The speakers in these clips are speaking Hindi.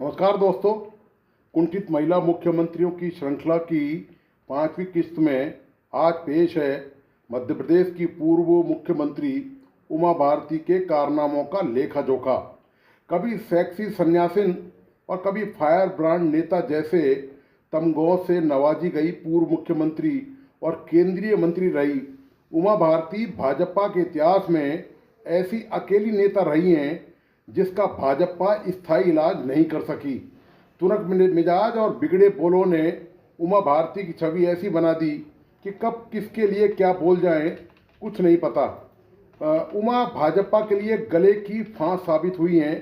नमस्कार दोस्तों। कुंठित महिला मुख्यमंत्रियों की श्रृंखला की 5वीं किस्त में आज पेश है मध्य प्रदेश की पूर्व मुख्यमंत्री उमा भारती के कारनामों का लेखा जोखा। कभी सेक्सी सन्यासिन और कभी फायर ब्रांड नेता जैसे तमगों से नवाजी गई पूर्व मुख्यमंत्री और केंद्रीय मंत्री रही उमा भारती भाजपा के इतिहास में ऐसी अकेली नेता रही हैं जिसका भाजपा स्थायी इलाज नहीं कर सकी। तुरंत मिजाज और बिगड़े बोलों ने उमा भारती की छवि ऐसी बना दी कि कब किसके लिए क्या बोल जाएं कुछ नहीं पता। उमा भाजपा के लिए गले की फांस साबित हुई हैं।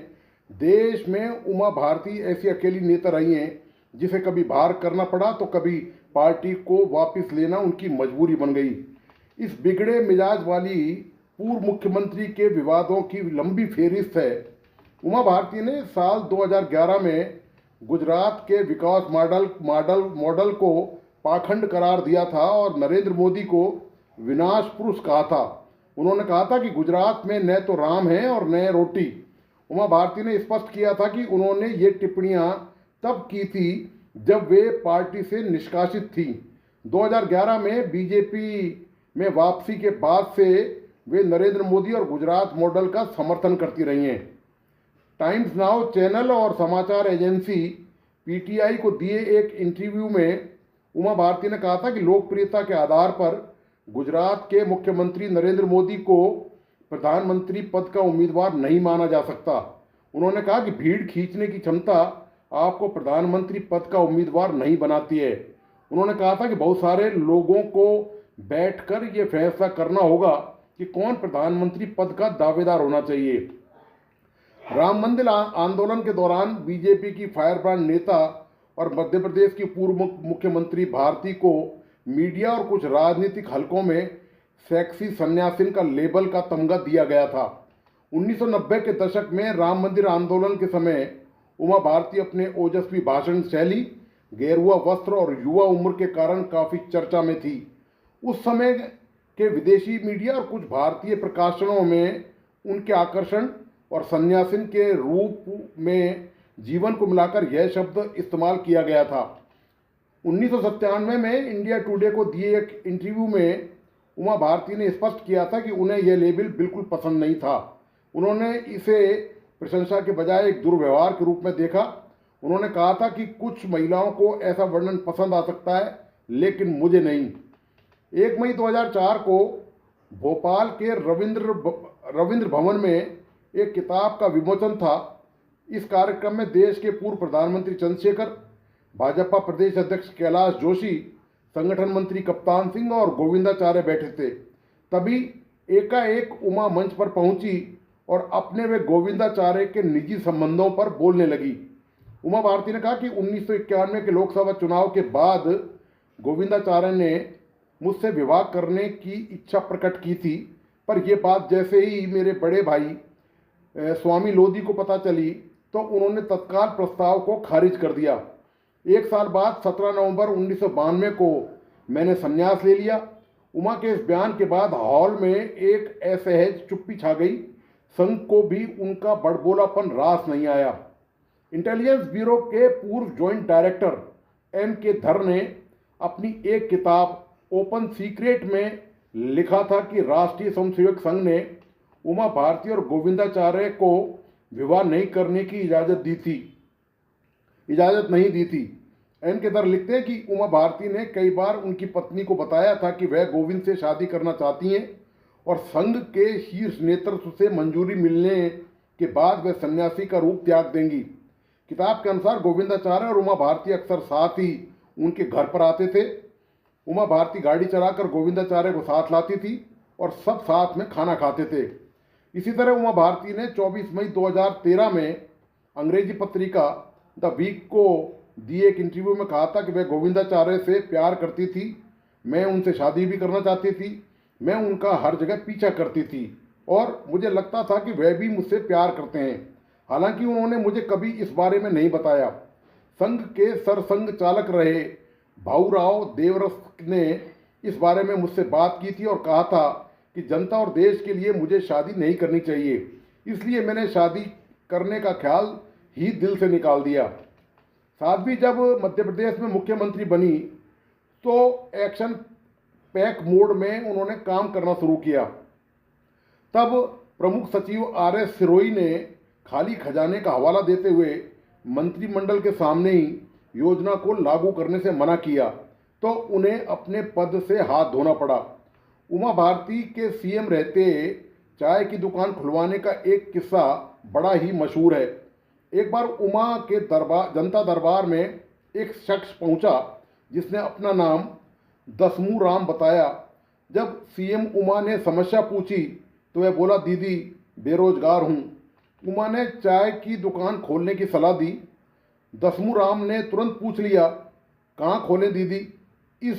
देश में उमा भारती ऐसी अकेली नेता रही हैं जिसे कभी बाहर करना पड़ा तो कभी पार्टी को वापस लेना उनकी मजबूरी बन गई। इस बिगड़े मिजाज वाली पूर्व मुख्यमंत्री के विवादों की लंबी फेहरिस्त है। उमा भारती ने साल 2011 में गुजरात के विकास मॉडल को पाखंड करार दिया था और नरेंद्र मोदी को विनाश पुरुष कहा था। उन्होंने कहा था कि गुजरात में न तो राम है और न रोटी। उमा भारती ने स्पष्ट किया था कि उन्होंने ये टिप्पणियां तब की थी जब वे पार्टी से निष्कासित थी। 2011 में बीजेपी में वापसी के बाद से वे नरेंद्र मोदी और गुजरात मॉडल का समर्थन करती रही हैं। टाइम्स नाउ चैनल और समाचार एजेंसी पीटीआई को दिए एक इंटरव्यू में उमा भारती ने कहा था कि लोकप्रियता के आधार पर गुजरात के मुख्यमंत्री नरेंद्र मोदी को प्रधानमंत्री पद का उम्मीदवार नहीं माना जा सकता। उन्होंने कहा कि भीड़ खींचने की क्षमता आपको प्रधानमंत्री पद का उम्मीदवार नहीं बनाती है। उन्होंने कहा था कि बहुत सारे लोगों को बैठकर ये फैसला करना होगा कि कौन प्रधानमंत्री पद का दावेदार होना चाहिए। राम मंदिर आंदोलन के दौरान बीजेपी की फायर ब्रांड नेता और मध्य प्रदेश की पूर्व मुख्यमंत्री भारती को मीडिया और कुछ राजनीतिक हलकों में सेक्सी सन्यासिन का लेबल का तमगा दिया गया था। 1990 के दशक में राम मंदिर आंदोलन के समय उमा भारती अपने ओजस्वी भाषण शैली, गेरुआ वस्त्र और युवा उम्र के कारण काफ़ी चर्चा में थी। उस समय के विदेशी मीडिया और कुछ भारतीय प्रकाशनों में उनके आकर्षण और सन्यासिन के रूप में जीवन को मिलाकर यह शब्द इस्तेमाल किया गया था। 1997 में इंडिया टुडे को दिए एक इंटरव्यू में उमा भारती ने स्पष्ट किया था कि उन्हें यह लेबल बिल्कुल पसंद नहीं था। उन्होंने इसे प्रशंसा के बजाय एक दुर्व्यवहार के रूप में देखा। उन्होंने कहा था कि कुछ महिलाओं को ऐसा वर्णन पसंद आ सकता है लेकिन मुझे नहीं। 1 मई 2004 को भोपाल के रविंद्र भवन में एक किताब का विमोचन था। इस कार्यक्रम में देश के पूर्व प्रधानमंत्री चंद्रशेखर, भाजपा प्रदेश अध्यक्ष कैलाश जोशी, संगठन मंत्री कप्तान सिंह और गोविंदाचार्य बैठे थे। तभी एकाएक उमा मंच पर पहुंची और अपने व गोविंदाचार्य के निजी संबंधों पर बोलने लगी। उमा भारती ने कहा कि 1991 के लोकसभा चुनाव के बाद गोविंदाचार्य ने मुझसे विवाह करने की इच्छा प्रकट की थी, पर यह बात जैसे ही मेरे बड़े भाई स्वामी लोधी को पता चली तो उन्होंने तत्काल प्रस्ताव को खारिज कर दिया। एक साल बाद 17 नवंबर 1992 को मैंने संन्यास ले लिया। उमा के इस बयान के बाद हॉल में एक असहज चुप्पी छा गई। संघ को भी उनका बड़बोलापन रास नहीं आया। इंटेलिजेंस ब्यूरो के पूर्व जॉइंट डायरेक्टर M.K. धर ने अपनी एक किताब ओपन सीक्रेट में लिखा था कि राष्ट्रीय स्वयंसेवक संघ ने उमा भारती और गोविंदाचार्य को विवाह नहीं करने की इजाज़त नहीं दी थी। M.K. धर लिखते हैं कि उमा भारती ने कई बार उनकी पत्नी को बताया था कि वह गोविंद से शादी करना चाहती हैं और संघ के शीर्ष नेतृत्व से मंजूरी मिलने के बाद वह सन्यासी का रूप त्याग देंगी। किताब के अनुसार गोविंदाचार्य और उमा भारती अक्सर साथ ही उनके घर पर आते थे। उमा भारती गाड़ी चलाकर गोविंदाचार्य को साथ लाती थी और सब साथ में खाना खाते थे। इसी तरह उमा भारती ने 24 मई 2013 में अंग्रेजी पत्रिका द वीक को दिए एक इंटरव्यू में कहा था कि वह गोविंदाचार्य से प्यार करती थी, मैं उनसे शादी भी करना चाहती थी, मैं उनका हर जगह पीछा करती थी और मुझे लगता था कि वह भी मुझसे प्यार करते हैं। हालांकि उन्होंने मुझे कभी इस बारे में नहीं बताया। संघ के सरसंघ चालक रहे भाऊराव देवरस ने इस बारे में मुझसे बात की थी और कहा था कि जनता और देश के लिए मुझे शादी नहीं करनी चाहिए, इसलिए मैंने शादी करने का ख्याल ही दिल से निकाल दिया। साध्वी जब मध्य प्रदेश में मुख्यमंत्री बनी तो एक्शन पैक मोड में उन्होंने काम करना शुरू किया। तब प्रमुख सचिव RS सिरोही ने खाली खजाने का हवाला देते हुए मंत्रिमंडल के सामने ही योजना को लागू करने से मना किया तो उन्हें अपने पद से हाथ धोना पड़ा। उमा भारती के CM रहते चाय की दुकान खुलवाने का एक किस्सा बड़ा ही मशहूर है। एक बार उमा के जनता दरबार में एक शख्स पहुंचा जिसने अपना नाम दसमू राम बताया। जब CM उमा ने समस्या पूछी तो वह बोला, दीदी बेरोजगार हूँ। उमा ने चाय की दुकान खोलने की सलाह दी। दसमू राम ने तुरंत पूछ लिया, कहाँ खोलें दीदी। इस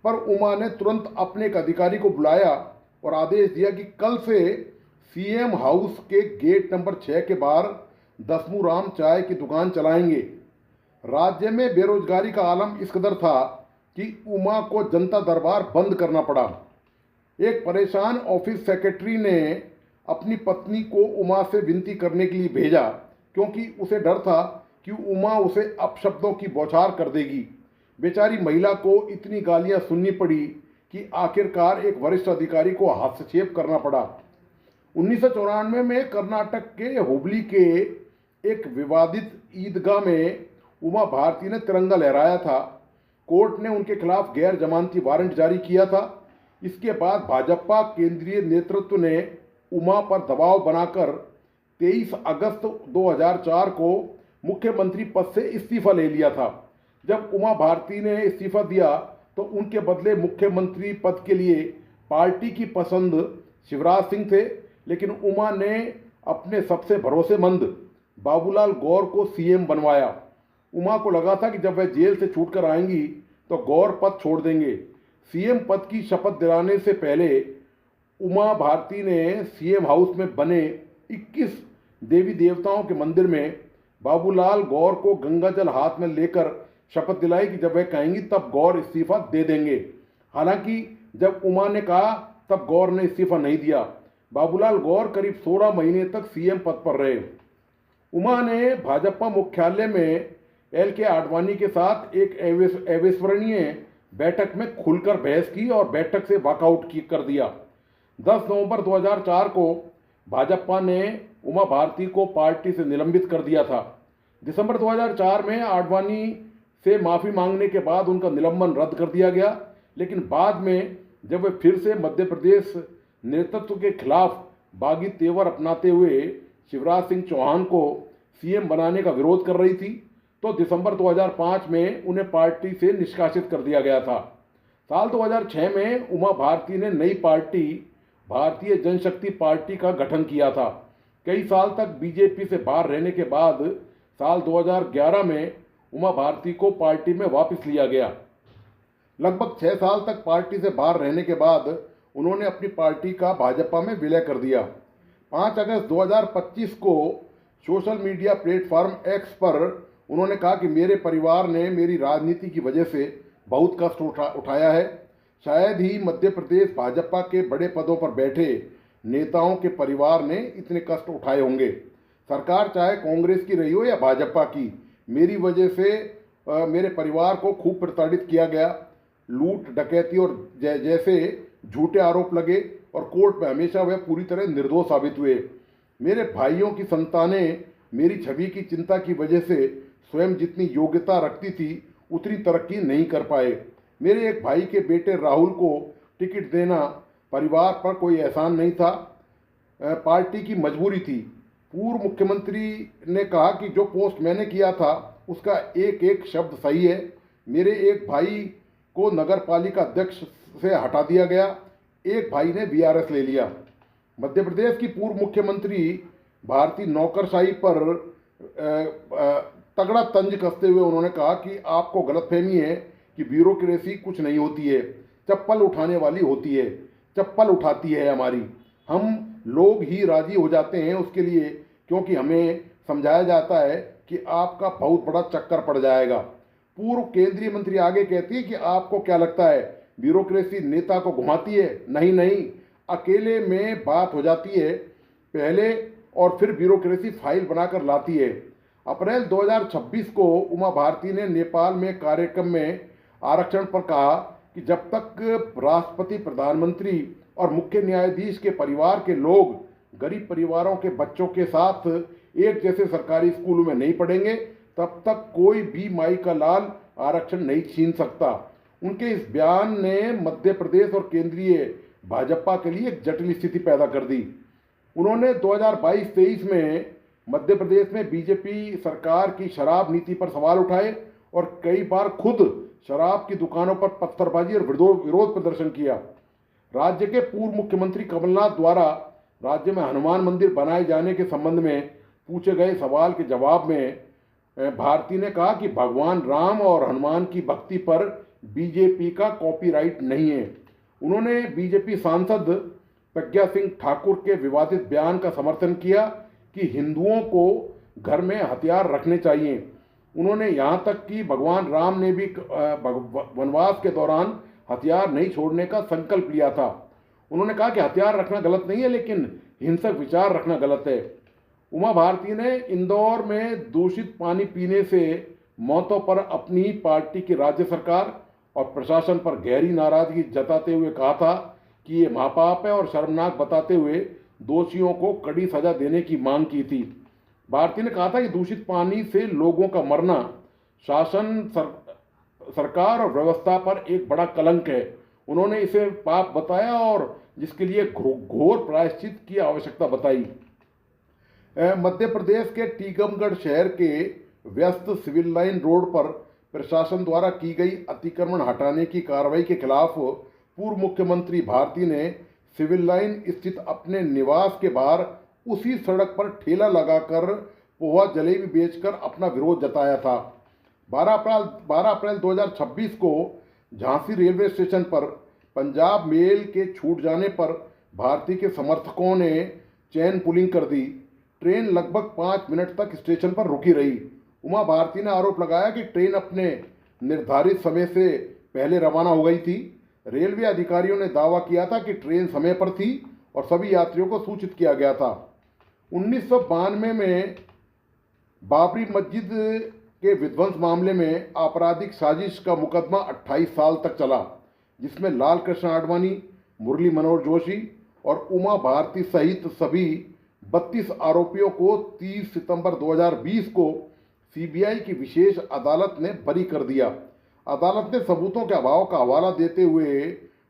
पर उमा ने तुरंत अपने एक अधिकारी को बुलाया और आदेश दिया कि कल से CM हाउस के गेट नंबर 6 के बाहर दसमू राम चाय की दुकान चलाएंगे। राज्य में बेरोजगारी का आलम इस कदर था कि उमा को जनता दरबार बंद करना पड़ा। एक परेशान ऑफिस सेक्रेटरी ने अपनी पत्नी को उमा से विनती करने के लिए भेजा क्योंकि उसे डर था कि उमा उसे अपशब्दों की बौछार कर देगी। बेचारी महिला को इतनी गालियां सुननी पड़ी कि आखिरकार एक वरिष्ठ अधिकारी को हस्तक्षेप करना पड़ा। 1994 में कर्नाटक के हुबली के एक विवादित ईदगाह में उमा भारती ने तिरंगा लहराया था। कोर्ट ने उनके खिलाफ गैर जमानती वारंट जारी किया था। इसके बाद भाजपा केंद्रीय नेतृत्व ने उमा पर दबाव बनाकर 23 अगस्त 2004 को मुख्यमंत्री पद से इस्तीफा ले लिया था। जब उमा भारती ने इस्तीफा दिया तो उनके बदले मुख्यमंत्री पद के लिए पार्टी की पसंद शिवराज सिंह थे, लेकिन उमा ने अपने सबसे भरोसेमंद बाबूलाल गौर को CM बनवाया। उमा को लगा था कि जब वह जेल से छूटकर आएंगी तो गौर पद छोड़ देंगे। CM पद की शपथ दिलाने से पहले उमा भारती ने CM हाउस में बने 21 देवी देवताओं के मंदिर में बाबूलाल गौर को गंगाजल हाथ में लेकर शपथ दिलाई कि जब वह कहेंगी तब गौर इस्तीफा दे देंगे। हालांकि जब उमा ने कहा तब गौर ने इस्तीफा नहीं दिया। बाबूलाल गौर करीब 16 महीने तक CM पद पर रहे। उमा ने भाजपा मुख्यालय में LK आडवाणी के साथ एक अविस्मरणीय बैठक में खुलकर बहस की और बैठक से वॉकआउट कर दिया। 10 नवंबर 2004 को भाजपा ने उमा भारती को पार्टी से निलंबित कर दिया था। दिसंबर 2004 में आडवाणी से माफ़ी मांगने के बाद उनका निलंबन रद्द कर दिया गया, लेकिन बाद में जब वे फिर से मध्य प्रदेश नेतृत्व के खिलाफ बागी तेवर अपनाते हुए शिवराज सिंह चौहान को CM बनाने का विरोध कर रही थी तो दिसंबर 2005 में उन्हें पार्टी से निष्कासित कर दिया गया था। साल 2006 में उमा भारती ने नई पार्टी भारतीय जनशक्ति पार्टी का गठन किया था। कई साल तक बीजेपी से बाहर रहने के बाद साल 2011 में उमा भारती को पार्टी में वापस लिया गया। लगभग 6 साल तक पार्टी से बाहर रहने के बाद उन्होंने अपनी पार्टी का भाजपा में विलय कर दिया। 5 अगस्त 2025 को सोशल मीडिया प्लेटफॉर्म X पर उन्होंने कहा कि मेरे परिवार ने मेरी राजनीति की वजह से बहुत कष्ट उठाया है। शायद ही मध्य प्रदेश भाजपा के बड़े पदों पर बैठे नेताओं के परिवार ने इतने कष्ट उठाए होंगे। सरकार चाहे कांग्रेस की रही हो या भाजपा की, मेरी वजह से मेरे परिवार को खूब प्रताड़ित किया गया। लूट डकैती और जैसे झूठे आरोप लगे और कोर्ट में हमेशा वह पूरी तरह निर्दोष साबित हुए। मेरे भाइयों की संतानें मेरी छवि की चिंता की वजह से स्वयं जितनी योग्यता रखती थी उतनी तरक्की नहीं कर पाए। मेरे एक भाई के बेटे राहुल को टिकट देना परिवार पर कोई एहसान नहीं था, पार्टी की मजबूरी थी। पूर्व मुख्यमंत्री ने कहा कि जो पोस्ट मैंने किया था उसका एक एक शब्द सही है। मेरे एक भाई को नगर पालिका अध्यक्ष से हटा दिया गया, एक भाई ने VRS ले लिया। मध्य प्रदेश की पूर्व मुख्यमंत्री भारती नौकरशाही पर तगड़ा तंज कसते हुए उन्होंने कहा कि आपको गलतफहमी है कि ब्यूरोक्रेसी कुछ नहीं होती है, चप्पल उठाने वाली होती है, चप्पल उठाती है हमारी। हम लोग ही राजी हो जाते हैं उसके लिए, क्योंकि हमें समझाया जाता है कि आपका बहुत बड़ा चक्कर पड़ जाएगा। पूर्व केंद्रीय मंत्री आगे कहती है कि आपको क्या लगता है ब्यूरोक्रेसी नेता को घुमाती है? नहीं नहीं, अकेले में बात हो जाती है पहले और फिर ब्यूरोक्रेसी फाइल बनाकर लाती है। अप्रैल 2026 को उमा भारती ने नेपाल में कार्यक्रम में आरक्षण पर कहा कि जब तक राष्ट्रपति, प्रधानमंत्री और मुख्य न्यायाधीश के परिवार के लोग गरीब परिवारों के बच्चों के साथ एक जैसे सरकारी स्कूलों में नहीं पढ़ेंगे, तब तक कोई भी माई का लाल आरक्षण नहीं छीन सकता। उनके इस बयान ने मध्य प्रदेश और केंद्रीय भाजपा के लिए एक जटिल स्थिति पैदा कर दी। उन्होंने 2022-23 में मध्य प्रदेश में बीजेपी सरकार की शराब नीति पर सवाल उठाए और कई बार खुद शराब की दुकानों पर पत्थरबाजी और विरोध प्रदर्शन किया। राज्य के पूर्व मुख्यमंत्री कमलनाथ द्वारा राज्य में हनुमान मंदिर बनाए जाने के संबंध में पूछे गए सवाल के जवाब में भारती ने कहा कि भगवान राम और हनुमान की भक्ति पर बीजेपी का कॉपीराइट नहीं है। उन्होंने बीजेपी सांसद प्रज्ञा सिंह ठाकुर के विवादित बयान का समर्थन किया कि हिंदुओं को घर में हथियार रखने चाहिए। उन्होंने यहाँ तक कि भगवान राम ने भी वनवास के दौरान हथियार नहीं छोड़ने का संकल्प लिया था। उन्होंने कहा कि हथियार रखना गलत नहीं है, लेकिन हिंसक विचार रखना गलत है। उमा भारती ने इंदौर में दूषित पानी पीने से मौतों पर अपनी पार्टी की राज्य सरकार और प्रशासन पर गहरी नाराजगी जताते हुए कहा था कि ये महापाप है और शर्मनाक बताते हुए दोषियों को कड़ी सजा देने की मांग की थी। भारती ने कहा था कि दूषित पानी से लोगों का मरना शासन, सरकार और व्यवस्था पर एक बड़ा कलंक है। उन्होंने इसे पाप बताया और जिसके लिए घोर प्रायश्चित की आवश्यकता बताई। मध्य प्रदेश के टीकमगढ़ शहर के व्यस्त सिविल लाइन रोड पर प्रशासन द्वारा की गई अतिक्रमण हटाने की कार्रवाई के खिलाफ पूर्व मुख्यमंत्री भारती ने सिविल लाइन स्थित अपने निवास के बाहर उसी सड़क पर ठेला लगाकर पोहा जलेबी बेचकर अपना विरोध जताया था। 12 अप्रैल 2026 को झांसी रेलवे स्टेशन पर पंजाब मेल के छूट जाने पर भारती के समर्थकों ने चेन पुलिंग कर दी। ट्रेन लगभग 5 मिनट तक स्टेशन पर रुकी रही। उमा भारती ने आरोप लगाया कि ट्रेन अपने निर्धारित समय से पहले रवाना हो गई थी। रेलवे अधिकारियों ने दावा किया था कि ट्रेन समय पर थी और सभी यात्रियों को सूचित किया गया था। 1992 में बाबरी मस्जिद के विध्वंस मामले में आपराधिक साजिश का मुकदमा 28 साल तक चला, जिसमें लाल कृष्ण आडवाणी, मुरली मनोहर जोशी और उमा भारती सहित सभी 32 आरोपियों को 30 सितंबर 2020 को सीबीआई की विशेष अदालत ने बरी कर दिया। अदालत ने सबूतों के अभाव का हवाला देते हुए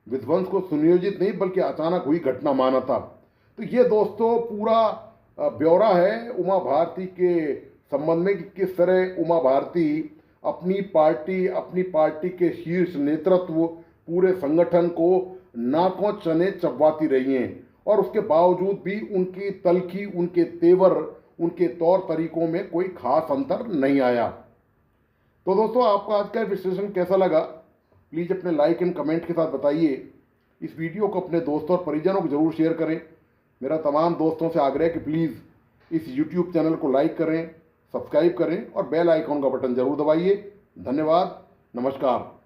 विध्वंस को सुनियोजित नहीं बल्कि अचानक हुई घटना माना था। तो ये दोस्तों पूरा ब्यौरा है उमा भारती के संबंध में कि किस तरह उमा भारती अपनी पार्टी के शीर्ष नेतृत्व, पूरे संगठन को नाकों चने चबवाती रही हैं और उसके बावजूद भी उनकी तलखी, उनके तेवर, उनके तौर तरीकों में कोई खास अंतर नहीं आया। तो दोस्तों, आपको आज का विश्लेषण कैसा लगा प्लीज़ अपने लाइक एंड कमेंट के साथ बताइए। इस वीडियो को अपने दोस्तों और परिजनों को जरूर शेयर करें। मेरा तमाम दोस्तों से आग्रह है कि प्लीज़ इस यूट्यूब चैनल को लाइक करें, सब्सक्राइब करें और बेल आइकॉन का बटन जरूर दबाइए। धन्यवाद, नमस्कार।